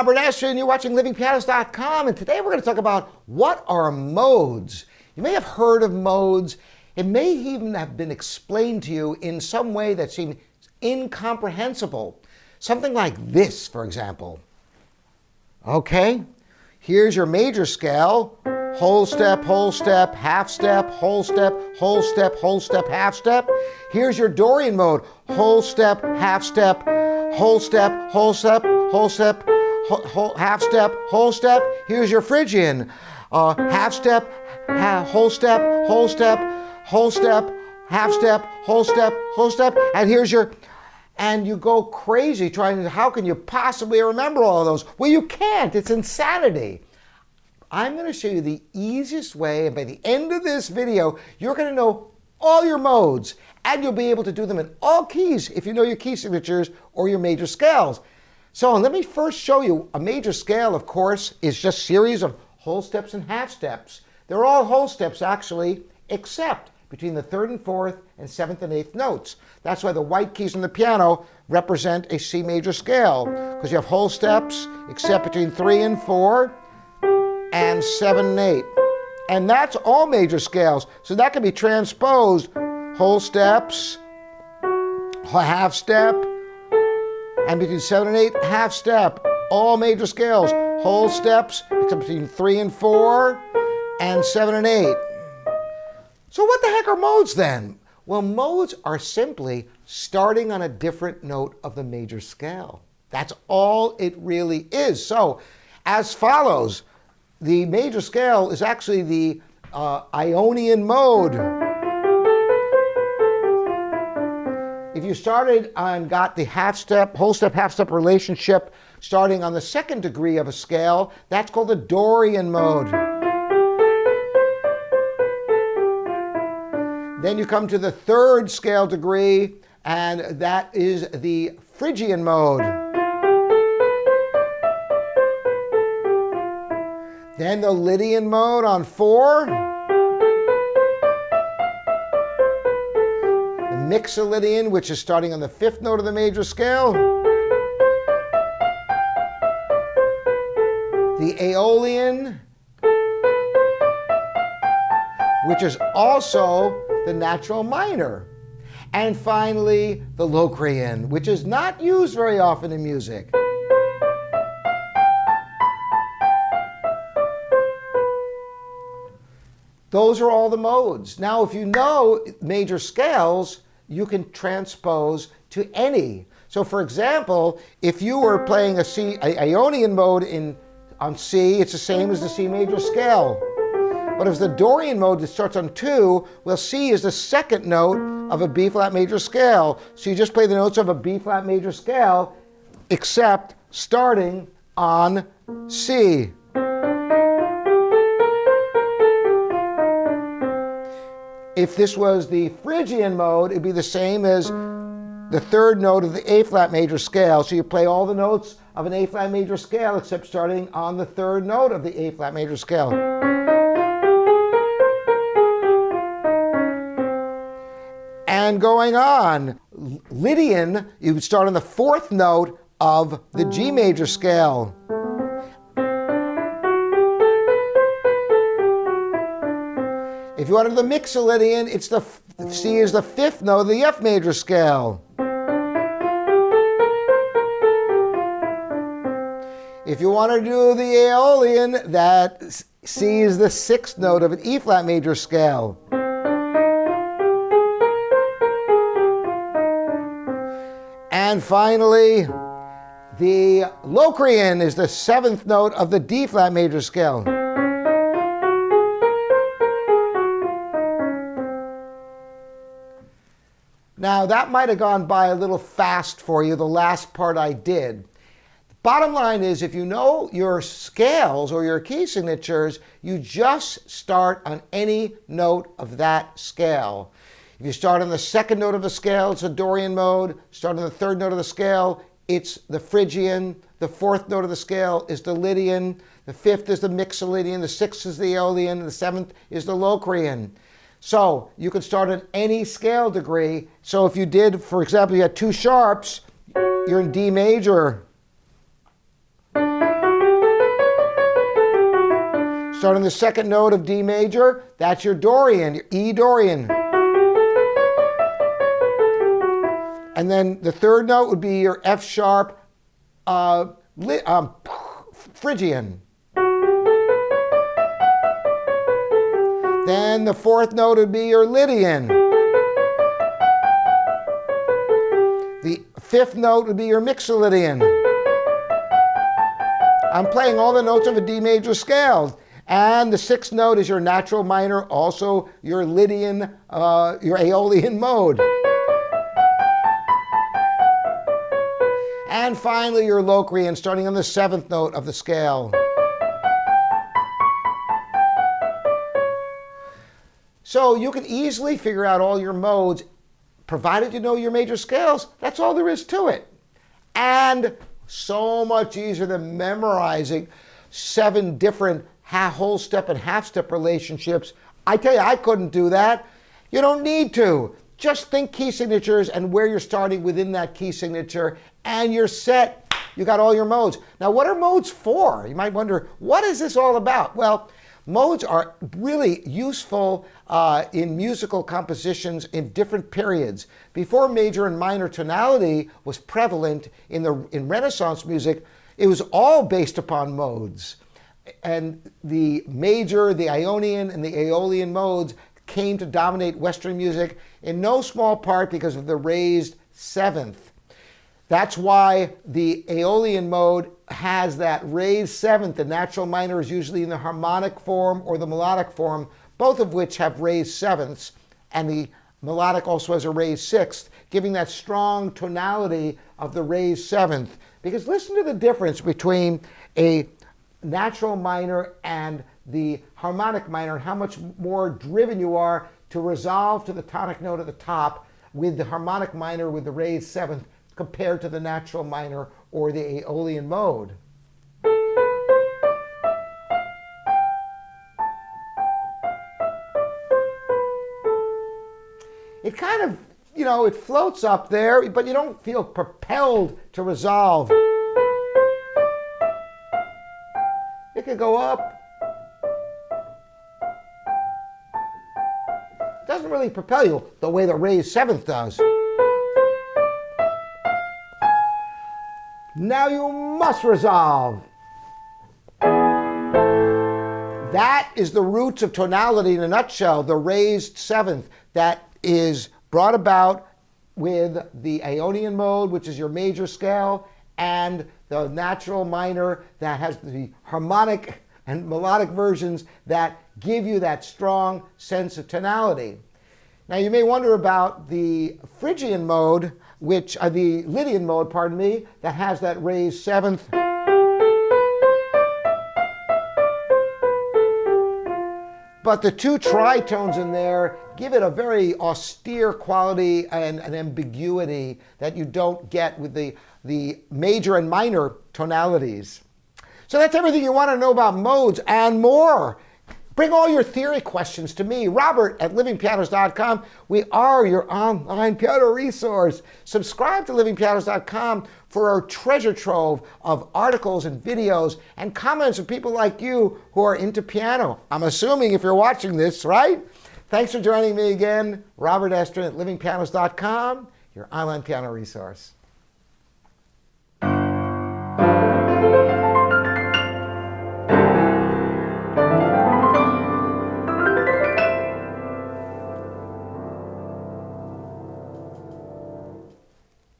Robert Estrin, you're watching livingpianos.com, and today we're going to talk about what are modes. You may have heard of modes. It may even have been explained to you in some way that seemed incomprehensible. Something like this, for example. Okay, here's your major scale. Whole step, half step, whole step, whole step, whole step, half step. Here's your Dorian mode. Whole step, half step, whole step, whole step, whole step, half step, whole step. Here's your Phrygian. Half step, whole step, whole step, whole step, half step, whole step, whole step. And here's your, and you go crazy trying to, how can you possibly remember all of those? Well, you can't. It's insanity. I'm going to show you the easiest way, and by the end of this video, you're going to know all your modes, and you'll be able to do them in all keys if you know your key signatures or your major scales. So let me first show you a major scale, of course, is just a series of whole steps and half steps. They're all whole steps, actually, except between the third and fourth and seventh and eighth notes. That's why the white keys on the piano represent a C major scale, because you have whole steps except between 3 and 4, and 7 and 8. And that's all major scales. So that can be transposed. Whole steps, half step, and between 7 and 8, half step. All major scales. Whole steps between 3 and 4, and 7 and 8. So what the heck are modes then? Well, modes are simply starting on a different note of the major scale. That's all it really is. So, as follows. The major scale is actually the Ionian mode. If you started and got the half step, whole step, half step relationship starting on the second degree of a scale, that's called the Dorian mode. Then you come to the third scale degree, and that is the Phrygian mode. Then the Lydian mode on 4. The Mixolydian, which is starting on the fifth note of the major scale. The Aeolian, which is also the natural minor. And finally, the Locrian, which is not used very often in music. Those are all the modes. Now, if you know major scales, you can transpose to any. So, for example, if you were playing a Ionian mode on C, it's the same as the C major scale. But if it's the Dorian mode that starts on 2, well, C is the second note of a B flat major scale. So you just play the notes of a B flat major scale, except starting on C. If this was the Phrygian mode, it'd be the same as the third note of the A flat major scale. So you play all the notes of an A flat major scale except starting on the third note of the A flat major scale. And going on, Lydian, you would start on the fourth note of the G major scale. If you wanted the Mixolydian, it's the C is the fifth note of the F major scale. If you want to do the Aeolian, that C is the sixth note of an E flat major scale. And finally, the Locrian is the seventh note of the D flat major scale. Now, that might have gone by a little fast for you, the last part I did. Bottom line is, if you know your scales or your key signatures, you just start on any note of that scale. If you start on the second note of a scale, it's a Dorian mode. Start on the third note of the scale, it's the Phrygian. The fourth note of the scale is the Lydian. The fifth is the Mixolydian. The sixth is the Aeolian. The seventh is the Locrian. So you can start at any scale degree. So if you did, for example, you had two sharps, you're in D major. Starting the second note of D major, that's your Dorian, your E Dorian. And then the third note would be your F sharp Phrygian. Then the fourth note would be your Lydian. The fifth note would be your Mixolydian. I'm playing all the notes of a D major scale. And the sixth note is your natural minor, also your Lydian, your Aeolian mode. And finally your Locrian, starting on the seventh note of the scale. So you can easily figure out all your modes, provided you know your major scales. That's all there is to it. And so much easier than memorizing 7 different whole step and half step relationships. I tell you, I couldn't do that. You don't need to. Just think key signatures and where you're starting within that key signature, and you're set. You got all your modes. Now, what are modes for? You might wonder, what is this all about? Well, modes are really useful in musical compositions in different periods. Before major and minor tonality was prevalent in Renaissance music, it was all based upon modes. And the major, the Ionian, and the Aeolian modes came to dominate Western music in no small part because of the raised seventh. That's why the Aeolian mode has that raised seventh. The natural minor is usually in the harmonic form or the melodic form, both of which have raised sevenths, and the melodic also has a raised sixth, giving that strong tonality of the raised seventh. Because listen to the difference between a natural minor and the harmonic minor, and how much more driven you are to resolve to the tonic note at the top with the harmonic minor with the raised seventh compared to the natural minor or the Aeolian mode. It kind of, it floats up there, but you don't feel propelled to resolve. It can go up. It doesn't really propel you the way the raised seventh does. Now you must resolve. That is the roots of tonality in a nutshell, the raised seventh that is brought about with the Aeolian mode, which is your major scale, and the natural minor that has the harmonic and melodic versions that give you that strong sense of tonality. Now you may wonder about the Phrygian mode, the Lydian mode, pardon me, that has that raised seventh. But the two tritones in there give it a very austere quality and an ambiguity that you don't get with the major and minor tonalities. So that's everything you want to know about modes and more. Bring all your theory questions to me, Robert at livingpianos.com. We are your online piano resource. Subscribe to livingpianos.com for our treasure trove of articles and videos and comments of people like you who are into piano. I'm assuming if you're watching this, right? Thanks for joining me again. Robert Estrin at livingpianos.com, your online piano resource.